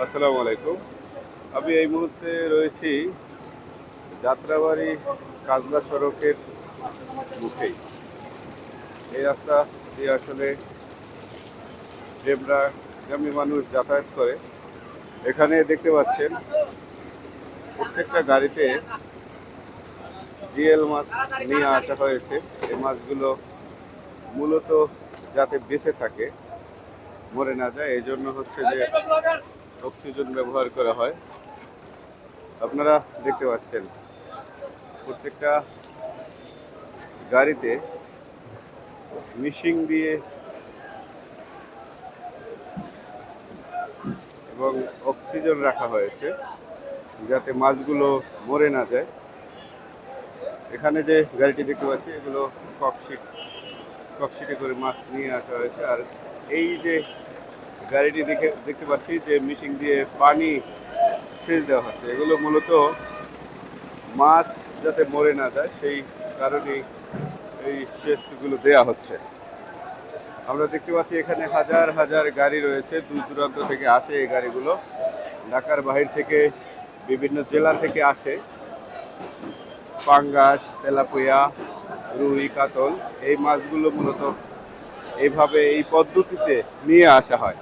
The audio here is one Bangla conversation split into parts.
আসসালামু আলাইকুম। আমি এই মুহূর্তে রয়েছি যাত্রাবাড়ি কাজলা সড়কের মুখেই। এই রাস্তা দিয়ে আসলে ডেমরাগামী মানুষ যাতায়াত করে। এখানে দেখতে পাচ্ছেন প্রত্যেকটা গাড়িতে জিএল মাছ নিয়ে আসা হয়েছে। এই মাছগুলো মূলত যাতে বেঁচে থাকে, মরে না যায়, এই জন্য হচ্ছে যে অক্সিজেন ব্যবহার করা হয়। আপনারা দেখতে পাচ্ছেন প্রত্যেকটা গাড়িতে মিশিং দিয়ে এবং অক্সিজেন রাখা হয়েছে যাতে মাছগুলো মরে না যায়। এখানে যে গাড়িটি দেখতে পাচ্ছি এগুলো ককশিটে করে মাছ নিয়ে আসা হয়েছে। আর এই যে গাড়িটি দেখতে পাচ্ছি যে মিশিং দিয়ে পানি সেচ দেওয়া হচ্ছে, এগুলো মূলত মাছ যাতে মরে না যায় সেই কারণেই এই সেচগুলো দেওয়া হচ্ছে। আমরা দেখতে পাচ্ছি এখানে হাজার হাজার গাড়ি রয়েছে, দূর দূরান্ত থেকে আসে এই গাড়িগুলো। ঢাকার বাহির থেকে বিভিন্ন জেলা থেকে আসে পাঙ্গাস, তেলাপিয়া, রুই, কাতল, এই মাছগুলো মূলত এইভাবে এই পদ্ধতিতে নিয়ে আসা হয়।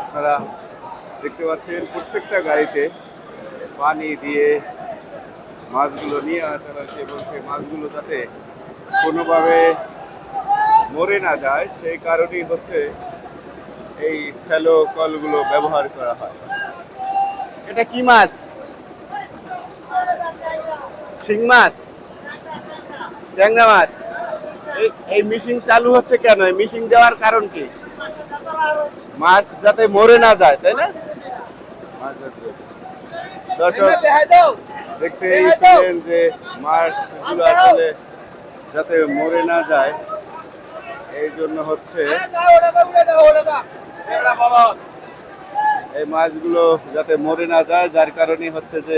আপনারা দেখতে পাচ্ছেন প্রত্যেকটা গাড়িতে পানি দিয়ে মাছগুলো নিয়ে আসা হয়েছে এবং সেই মাছগুলো যাতে কোনোভাবে মরে না যায় সেই কারণেই হচ্ছে এই স্যালো কলগুলো ব্যবহার করা হয়। এটা কি মাছ? শিং মাছ, ট্যাংরা মাছ। এই মিশিং চালু হচ্ছে কেন? এই মিশিং দেওয়ার কারণ কি? মাছ যাতে মরে না যায়, তাই না? দর্শক দেখতেই ছিলেন যে মাছগুলো আসলে যাতে মরে না যায় এই জন্য হচ্ছে এই মাছগুলো যাতে মরে না যায়, যার কারণে হচ্ছে যে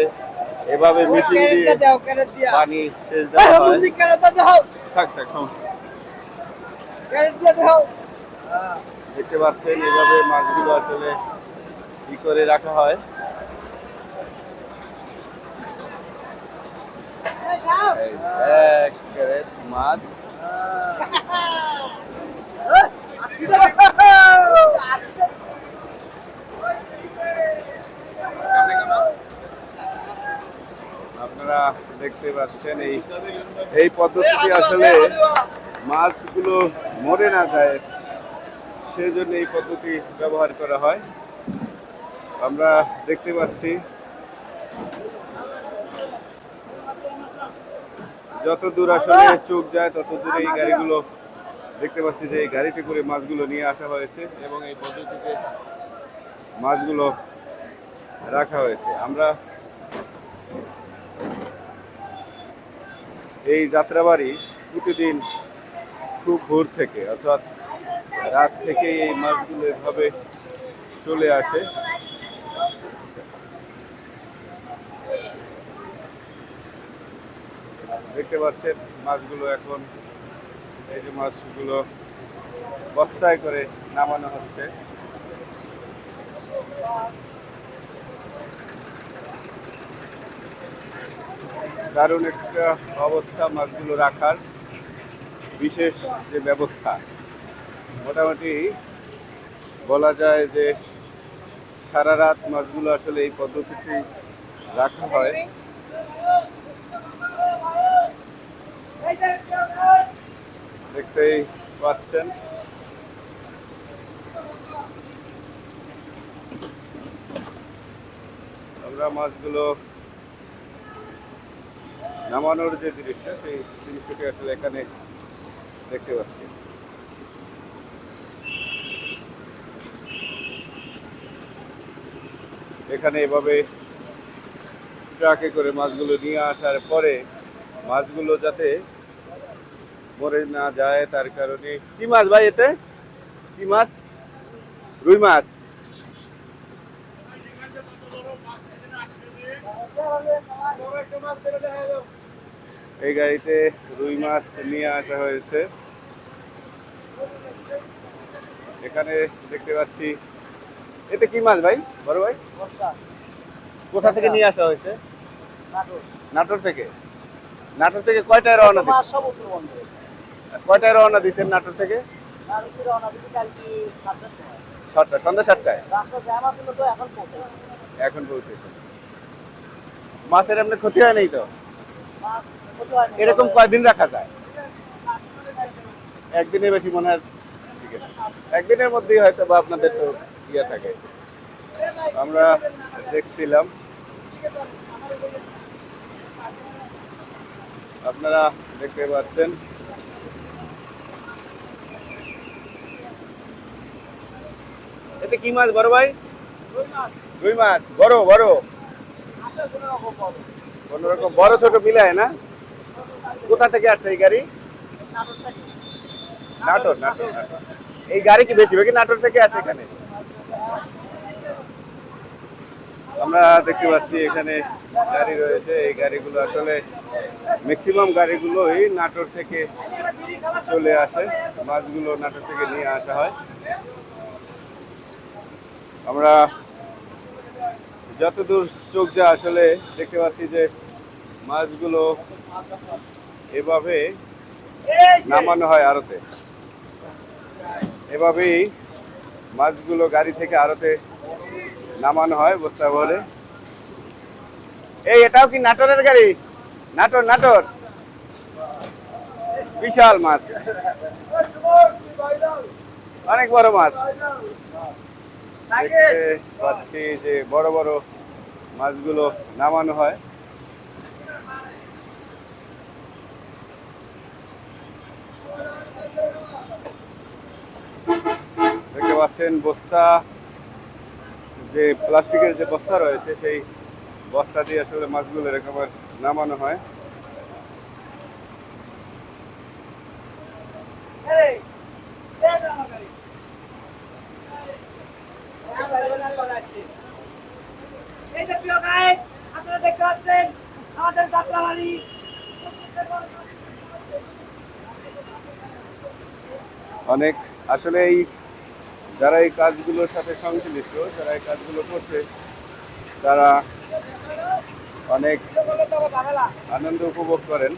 এভাবে মেশিন দিয়ে পানি সেচ দেওয়া হয়। থাক থাক সমস্যা। দেখতে পাচ্ছেন এভাবে মাছগুলো আসলে কি করে রাখা হয়। এই এক ক্যারেট মাছ। আপনারা দেখতে পাচ্ছেন এই এই পদ্ধতিটি আসলে মাছগুলো মরে না যায় সেই জন্য এই পদ্ধতি ব্যবহার করা হয়। আমরা দেখতে পাচ্ছি যত দূর আসলে চোখ যায় তত দূরে এই গাড়িগুলো দেখতে পাচ্ছি যে এই গাড়িতে করে মাছগুলো নিয়ে আসা হয়েছে এবং এই পদ্ধতিতে মাছগুলো রাখা হয়েছে। আমরা এই যাত্রাবাড়ি প্রতিদিন খুব ভোর থেকে অর্থাৎ রাত থেকে এই মাছগুলো এভাবে চলে আসে। দেখতে পাচ্ছেন মাছগুলো এখন এই যে মাছগুলো বস্তায় করে নামানো হচ্ছে। দারুণ একটা অবস্থা মাছগুলো রাখার, বিশেষ যে ব্যবস্থা, মোটামুটি বলা যায় যে সারা রাত মাছগুলো আসলে এই পদ্ধতিতে রাখা হয়। দেখতেই পাচ্ছেন আমরা মাছগুলো নামানোর যে জিনিসটা সেই জিনিসটি আসলে এখানে দেখতে পাচ্ছি। এখানে এভাবে ট্রাকে করে মাছগুলো নিয়ে আসার পরে মাছগুলো যাতে মরে না যায় তার কারণে। কি মাছ ভাই এতে? কি মাছ? রুই মাছ। এই গাড়িতে রুই মাছ নিয়ে আসা হয়েছে। এখানে দেখতে পাচ্ছি এটা কি মাছ ভাই, বড় ভাই? কোথা থেকে নিয়ে আসা হয়েছে? নাটোর থেকে। নাটোর থেকে কয়টায় রওনা দিচ্ছেন? কয়টায় রওনা দিচ্ছেন নাটোর থেকে? সন্ধ্যা 7টায় এখন পৌঁছেছে। মাছের এমনি ক্ষতি হয় নাই তো? এরকম কয়দিন রাখা যায়? একদিনের বেশি মনে হয় ঠিক আছে। একদিনের মধ্যেই হয়তো বা আপনাদের তো ইয়ে থাকে। আমরা দেখছিলাম, আপনারা দেখতে পাচ্ছেন এটা কি মাছ বড় ভাই? রুই মাছ। বড় বড় কোন রকম বড় ছোট মিলায় না? কোথা থেকে আসছে এই গাড়ি? নাটোর নাটোর নাটোর। এই গাড়ি কি বেশিরভাগই নাটোর থেকে আসে এখানে? আমরা দেখতে পাচ্ছি এখানে গাড়ি রয়েছে, এই গাড়িগুলো আসলে ম্যাক্সিমাম গাড়িগুলোই নাটোর থেকে চলে আসে, মাছগুলো নাটোর থেকে নিয়ে আসা হয়। আমরা যতদূর চোখ যা আসলে দেখতে পাচ্ছি যে মাছগুলো এভাবে নামানো হয় আড়তে, এভাবেই মাছগুলো গাড়ি থেকে আড়তে নামানো হয় বস্তা বলে। এই এটাও কি নাটোরের গাড়ি? নাটোর নাটোর। বিশাল মাছ, অনেক বড় মাছ দেখতে পাচ্ছি যে বড় বড় মাছগুলো নামানো হয়। দেখতে পাচ্ছেন বস্তা, যে প্লাস্টিকের যে বস্তা রয়েছে সেই বস্তা দিয়ে আসলে মাছগুলো এরকম নামানো হয়। অনেক আসলে এই যারা এই কাজগুলোর সাথে সংশ্লিষ্ট, যারা এই কাজগুলো করছে, তারা অনেক আনন্দ উপভোগ করেন।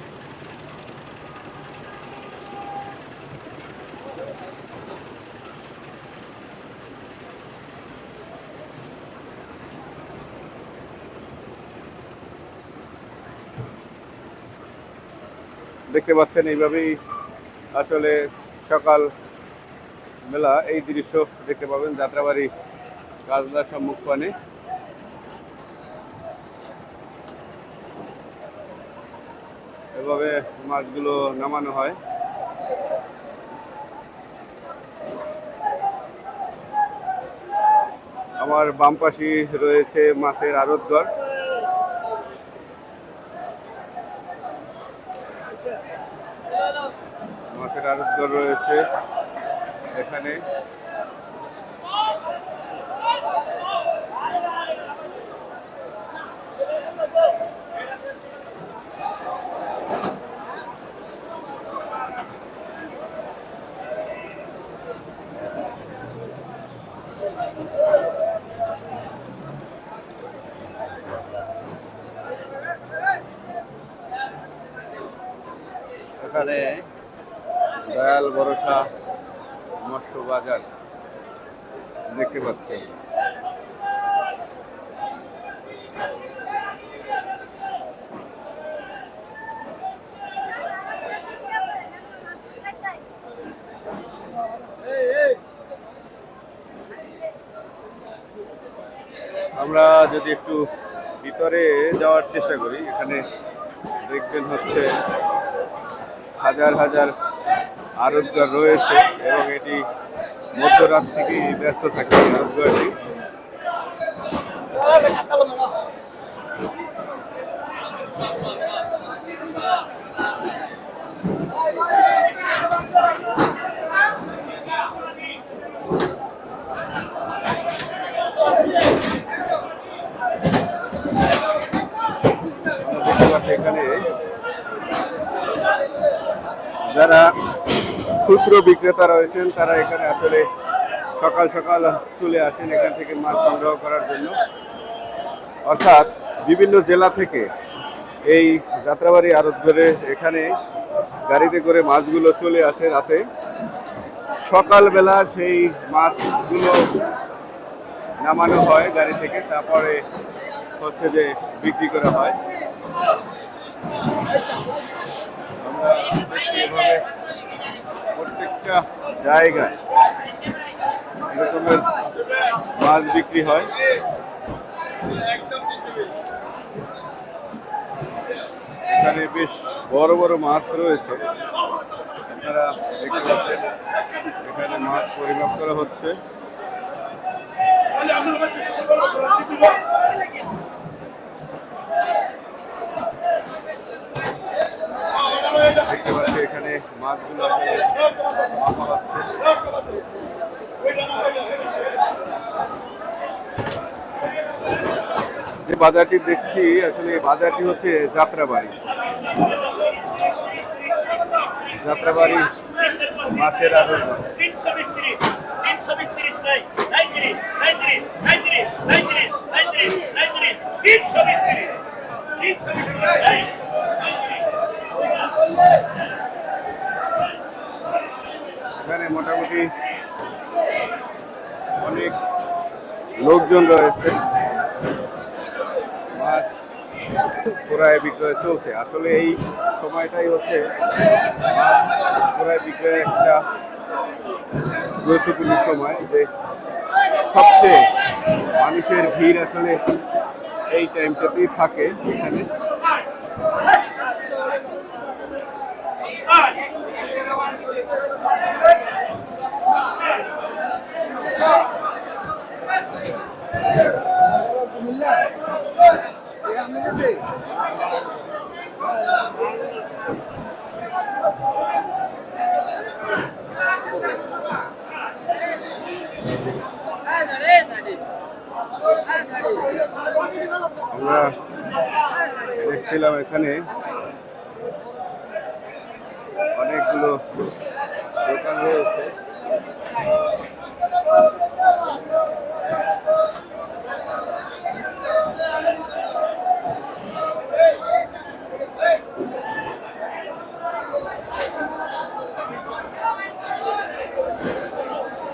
দেখতে পাচ্ছেন এইভাবেই আসলে সকাল বেলা এই দৃশ্য দেখতে পাবেন যাত্রাবাড়ি কাজলার সম্মুখপানে। এভাবে মাছগুলো নামানো হয়। আমার বাম পাশে রয়েছে মাছের আড়তঘর। মাছের আড়তঘর রয়েছে এখানে। এখানে দয়াল ভরসা মৎস্য বাজার দেখতে পাচ্ছি। আমরা যদি একটু ভিতরে যাওয়ার চেষ্টা করি, এখানে দেখবেন হচ্ছে হাজার হাজার আড়তদার রয়েছে এবং এটি মধ্যরাত থেকেই ব্যস্ত থাকে আড়তদারটি। এখানে যারা খুচরো বিক্রেতা রয়েছেন তারা এখানে আসলে সকাল সকাল চলে আসেন এখান থেকে মাছ সংগ্রহ করার জন্য। অর্থাৎ বিভিন্ন জেলা থেকে এই যাত্রাবাড়ি আড়ত ধরে এখানে গাড়িতে করে মাছগুলো চলে আসে রাতে। সকালবেলা সেই মাছগুলো নামানো হয় গাড়ি থেকে, তারপরে হচ্ছে যে বিক্রি করা হয়। আমরা এভাবে প্রত্যেকটা জায়গায় এরকমের মাছ বিক্রি হয়। এখানে বেশ বড় বড় মাছ রয়েছে, আপনারা দেখতে পাচ্ছেন। এখানে মাছ পরিমাপ করা হচ্ছে। দেখতে পাচ্ছি এখানে মাছগুলো মাপা হচ্ছে। যে বাজারটি দেখছি আসলে বাজারটি হচ্ছে যাত্রাবাড়ি। যাত্রাবাড়ি মাছের আড়ত। এখানে মোটামুটি অনেক লোকজন রয়েছে, মাছ ক্রয় বিক্রয় চলছে। আসলে এই সময়টাই হচ্ছে মাছ ক্রয় বিক্রয়ের একটা গুরুত্বপূর্ণ সময়, যে সবচেয়ে মানুষের ভিড় আসলে এই টাইমটাতেই থাকে এখানে। আমরা দেখছিলাম এখানে অনেকগুলো দোকান রয়েছে।